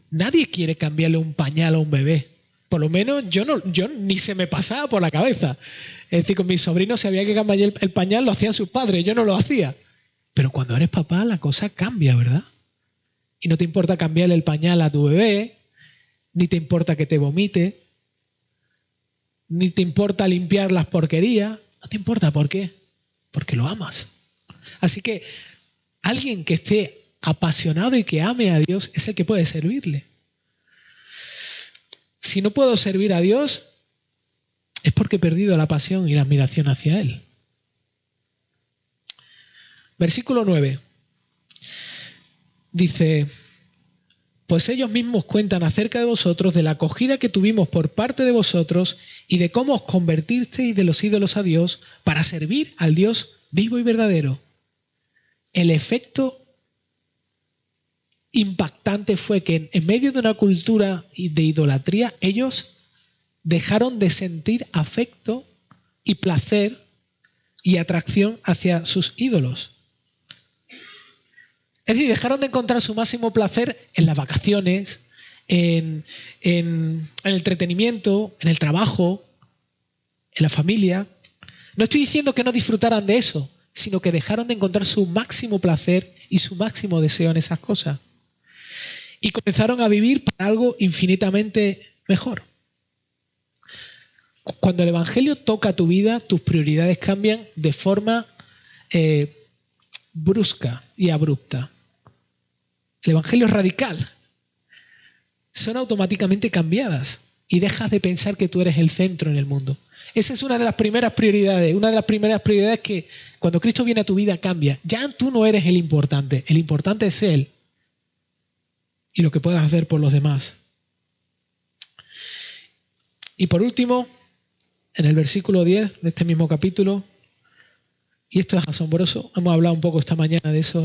nadie quiere cambiarle un pañal a un bebé. Por lo menos yo ni se me pasaba por la cabeza. Es decir, con mis sobrinos, si había que cambiar el pañal, lo hacían sus padres, yo no lo hacía. Pero cuando eres papá, la cosa cambia, ¿verdad? Y no te importa cambiarle el pañal a tu bebé, ni te importa que te vomite, ni te importa limpiar las porquerías. No te importa, ¿por qué? Porque lo amas. Así que alguien que esté apasionado y que ame a Dios es el que puede servirle. si no puedo servir a Dios, es porque he perdido la pasión y la admiración hacia Él. Versículo 9. Dice: pues ellos mismos cuentan acerca de vosotros, de la acogida que tuvimos por parte de vosotros y de cómo os convertisteis de los ídolos a Dios para servir al Dios vivo y verdadero. El efecto impactante fue que en medio de una cultura de idolatría, ellos dejaron de sentir afecto y placer y atracción hacia sus ídolos. Es decir, dejaron de encontrar su máximo placer en las vacaciones, en el entretenimiento, en el trabajo, en la familia. No estoy diciendo que no disfrutaran de eso, sino que dejaron de encontrar su máximo placer y su máximo deseo en esas cosas. Y comenzaron a vivir para algo infinitamente mejor. Cuando el Evangelio toca tu vida, tus prioridades cambian de forma brusca y abrupta. El Evangelio es radical. Son automáticamente cambiadas y dejas de pensar que tú eres el centro en el mundo. Esa es una de las primeras prioridades. Una de las primeras prioridades que cuando Cristo viene a tu vida cambia. Ya tú no eres el importante. El importante es Él y lo que puedas hacer por los demás. Y por último, en el versículo 10 de este mismo capítulo, y esto es asombroso, hemos hablado un poco esta mañana de eso,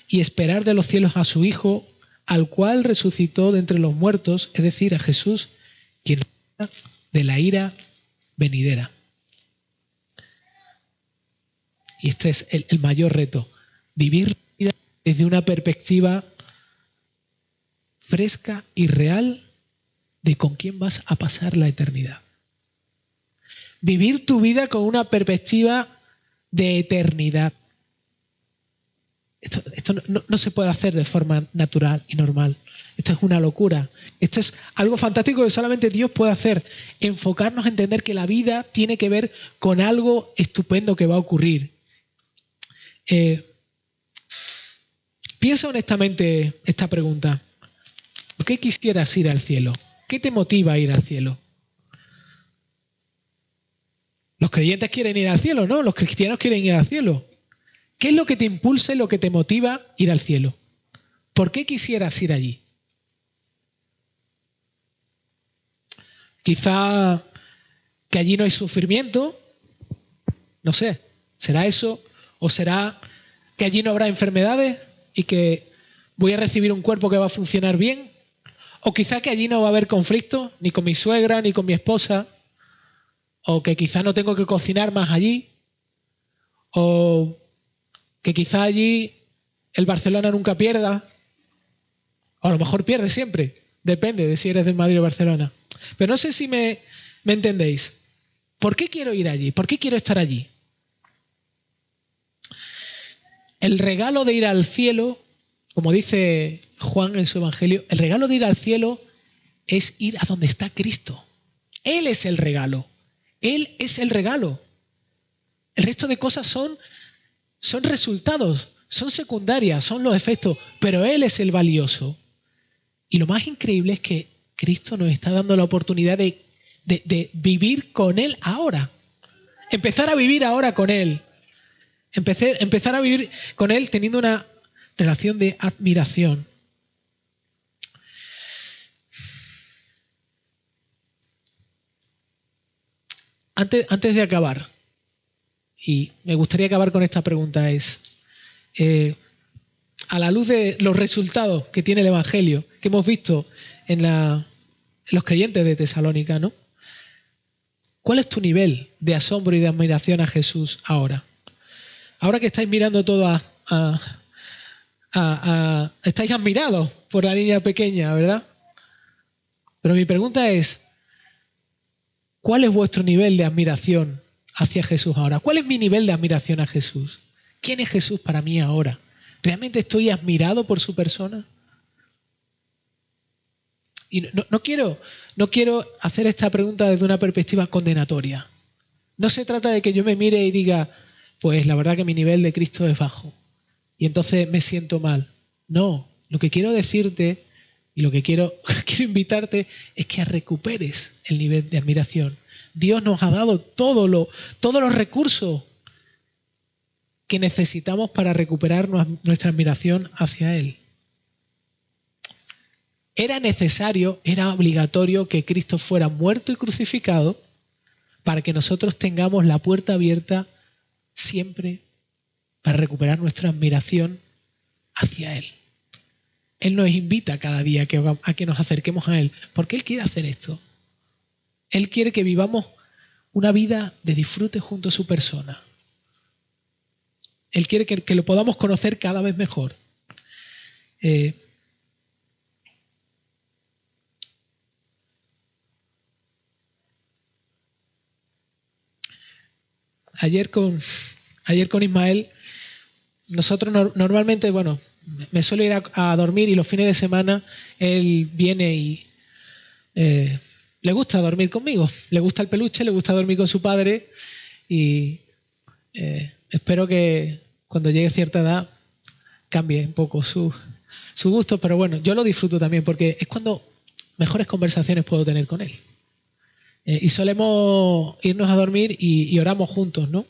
y esperar de los cielos a su Hijo, al cual resucitó de entre los muertos, es decir, a Jesús, quien de la ira venidera. Y este es el mayor reto, vivir la vida desde una perspectiva fresca y real de con quién vas a pasar la eternidad. Vivir tu vida con una perspectiva de eternidad. Esto no se puede hacer de forma natural y normal. Esto es una locura. Esto es algo fantástico que solamente Dios puede hacer. Enfocarnos a entender que la vida tiene que ver con algo estupendo que va a ocurrir. Piensa honestamente esta pregunta. ¿Por qué quisieras ir al cielo? ¿Qué te motiva a ir al cielo? Los creyentes quieren ir al cielo, ¿no? Los cristianos quieren ir al cielo. ¿Qué es lo que te impulsa y lo que te motiva a ir al cielo? ¿Por qué quisieras ir allí? Quizá que allí no hay sufrimiento, no sé, ¿será eso? ¿O será que allí no habrá enfermedades y que voy a recibir un cuerpo que va a funcionar bien? ¿O quizá que allí no va a haber conflicto, ni con mi suegra, ni con mi esposa? ¿O que quizá no tengo que cocinar más allí? ¿O que quizá allí el Barcelona nunca pierda? O a lo mejor pierde siempre. Depende de si eres del Madrid o Barcelona. Pero no sé si me entendéis. ¿Por qué quiero ir allí? ¿Por qué quiero estar allí? El regalo de ir al cielo, como dice Juan en su Evangelio, el regalo de ir al cielo es ir a donde está Cristo. Él es el regalo. Él es el regalo. El resto de cosas son resultados, son secundarias, son los efectos, pero Él es el valioso. Y lo más increíble es que Cristo nos está dando la oportunidad de vivir con Él ahora. Empezar a vivir ahora con Él. Empezar a vivir con Él teniendo una relación de admiración. Antes de acabar, y me gustaría acabar con esta pregunta, es, a la luz de los resultados que tiene el Evangelio, que hemos visto en los creyentes de Tesalónica, ¿no? ¿Cuál es tu nivel de asombro y de admiración a Jesús ahora? Ahora que estáis mirando todo estáis admirados por la niña pequeña, ¿verdad? Pero mi pregunta es, ¿cuál es vuestro nivel de admiración hacia Jesús ahora? ¿Cuál es mi nivel de admiración a Jesús? ¿Quién es Jesús para mí ahora? ¿Realmente estoy admirado por su persona? Y no quiero hacer esta pregunta desde una perspectiva condenatoria. No se trata de que yo me mire y diga, pues la verdad que mi nivel de Cristo es bajo y entonces me siento mal. No, lo que quiero decirte Y lo que quiero invitarte es que recuperes el nivel de admiración. Dios nos ha dado todos los recursos que necesitamos para recuperar nuestra admiración hacia Él. Era necesario, era obligatorio que Cristo fuera muerto y crucificado para que nosotros tengamos la puerta abierta siempre para recuperar nuestra admiración hacia Él. Él nos invita cada día a que nos acerquemos a Él, porque Él quiere hacer esto. Él quiere que vivamos una vida de disfrute junto a su persona. Él quiere que lo podamos conocer cada vez mejor. Ayer con Ismael, nosotros normalmente, bueno, me suelo ir a dormir y los fines de semana él viene y le gusta dormir conmigo. Le gusta el peluche, le gusta dormir con su padre y espero que cuando llegue a cierta edad cambie un poco su gusto, pero bueno, yo lo disfruto también porque es cuando mejores conversaciones puedo tener con él. Y solemos irnos a dormir y oramos juntos, ¿no?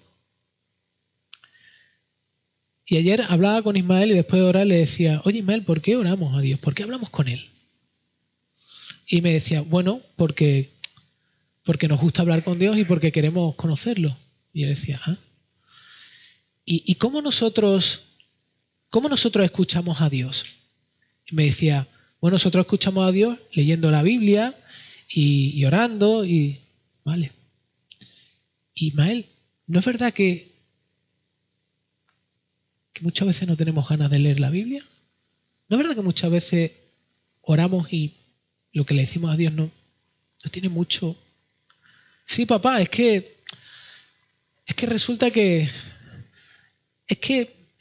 Y ayer hablaba con Ismael y después de orar le decía, oye Ismael, ¿por qué oramos a Dios? ¿Por qué hablamos con Él? Y me decía, bueno, porque nos gusta hablar con Dios y porque queremos conocerlo. Y yo decía, ¿ah? ¿Y cómo nosotros escuchamos a Dios? Y me decía, bueno, nosotros escuchamos a Dios leyendo la Biblia y orando y vale. Ismael, ¿no es verdad que muchas veces no tenemos ganas de leer la Biblia? ¿No es verdad que muchas veces oramos y lo que le decimos a Dios no tiene mucho? Sí, papá, es que resulta que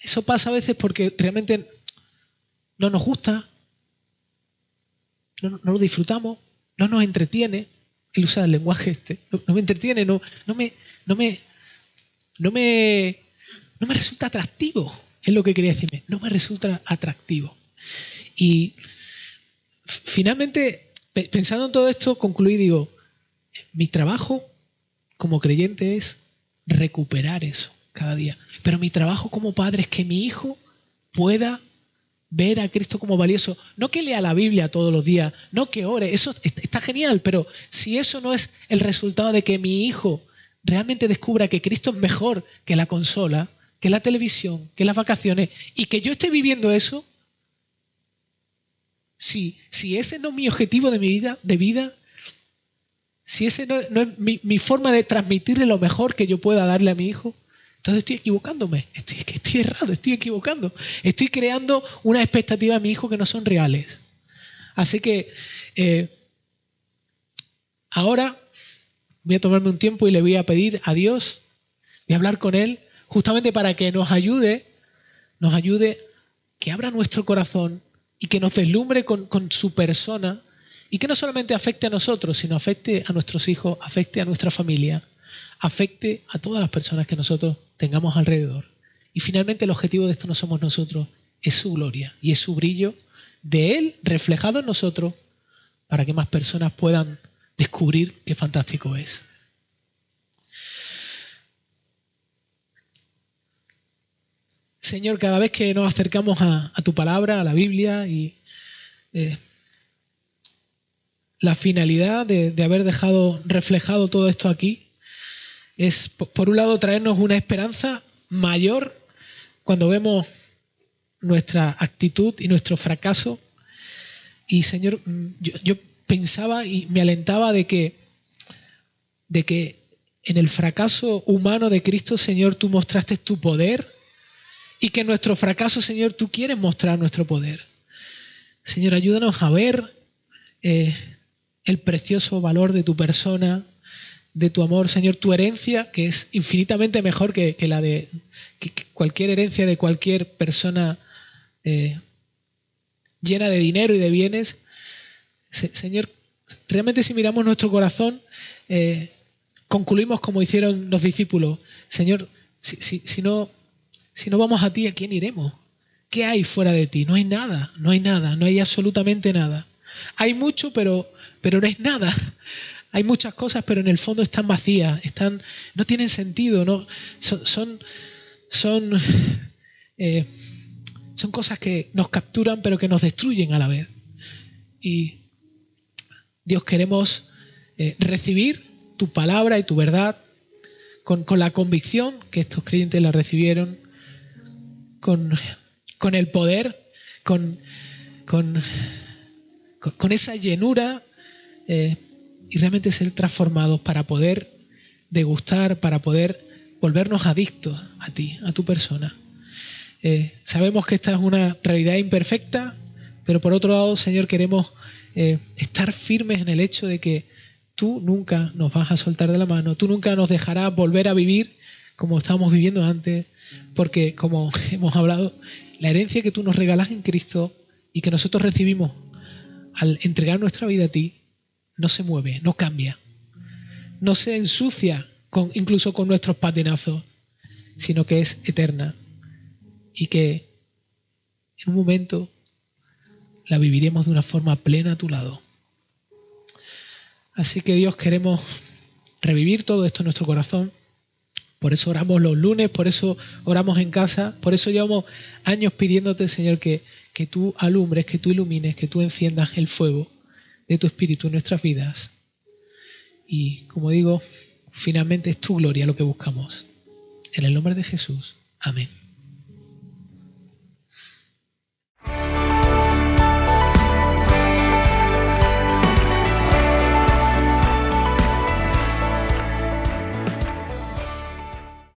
eso pasa a veces porque realmente no nos gusta, no lo disfrutamos, no nos entretiene. Él usa el lenguaje no me entretiene, no me resulta atractivo. Es lo que quería decirme, no me resulta atractivo. Y finalmente, pensando en todo esto, concluí y digo, mi trabajo como creyente es recuperar eso cada día. Pero mi trabajo como padre es que mi hijo pueda ver a Cristo como valioso. No que lea la Biblia todos los días, no que ore, eso está genial, pero si eso no es el resultado de que mi hijo realmente descubra que Cristo es mejor que la consola, que la televisión, que las vacaciones, y que yo esté viviendo eso, si ese no es mi objetivo de mi vida, si ese no es mi forma de transmitirle lo mejor que yo pueda darle a mi hijo, entonces estoy equivocándome, estoy errado, estoy equivocando. Estoy creando unas expectativas a mi hijo que no son reales. Así que ahora voy a tomarme un tiempo y le voy a pedir a Dios, voy a hablar con Él, justamente para que nos ayude, que abra nuestro corazón y que nos deslumbre con su persona y que no solamente afecte a nosotros, sino afecte a nuestros hijos, afecte a nuestra familia, afecte a todas las personas que nosotros tengamos alrededor. Y finalmente el objetivo de esto no somos nosotros, es su gloria y es su brillo de Él reflejado en nosotros para que más personas puedan descubrir qué fantástico es. Señor, cada vez que nos acercamos a tu palabra, a la Biblia y la finalidad de haber dejado reflejado todo esto aquí es, por un lado, traernos una esperanza mayor cuando vemos nuestra actitud y nuestro fracaso. Y, Señor, yo pensaba y me alentaba de que en el fracaso humano de Cristo, Señor, tú mostraste tu poder y que en nuestro fracaso, Señor, tú quieres mostrar nuestro poder. Señor, ayúdanos a ver el precioso valor de tu persona, de tu amor, Señor, tu herencia, que es infinitamente mejor que la de que cualquier herencia de cualquier persona llena de dinero y de bienes. Señor, realmente si miramos nuestro corazón, concluimos como hicieron los discípulos. Señor, si no vamos a ti, ¿a quién iremos? ¿Qué hay fuera de ti? No hay nada, no hay absolutamente nada. hay mucho, pero no es nada. Hay muchas cosas, pero en el fondo están vacías, no tienen sentido, no, son cosas que nos capturan, pero que nos destruyen a la vez. Y Dios, queremos recibir tu palabra y tu verdad con la convicción que estos creyentes la recibieron, con el poder, con esa llenura, y realmente ser transformados para poder degustar, para poder volvernos adictos a ti, a tu persona. Sabemos que esta es una realidad imperfecta, pero por otro lado, Señor, queremos estar firmes en el hecho de que tú nunca nos vas a soltar de la mano, tú nunca nos dejarás volver a vivir como estábamos viviendo antes, porque como hemos hablado, la herencia que tú nos regalas en Cristo y que nosotros recibimos al entregar nuestra vida a ti, no se mueve, no cambia, no se ensucia incluso con nuestros patinazos, sino que es eterna y que en un momento la viviremos de una forma plena a tu lado. Así que Dios, queremos revivir todo esto en nuestro corazón. Por eso oramos los lunes, por eso oramos en casa, por eso llevamos años pidiéndote, Señor, que tú alumbres, que tú ilumines, que tú enciendas el fuego de tu Espíritu en nuestras vidas. Y como digo, finalmente es tu gloria lo que buscamos. En el nombre de Jesús. Amén.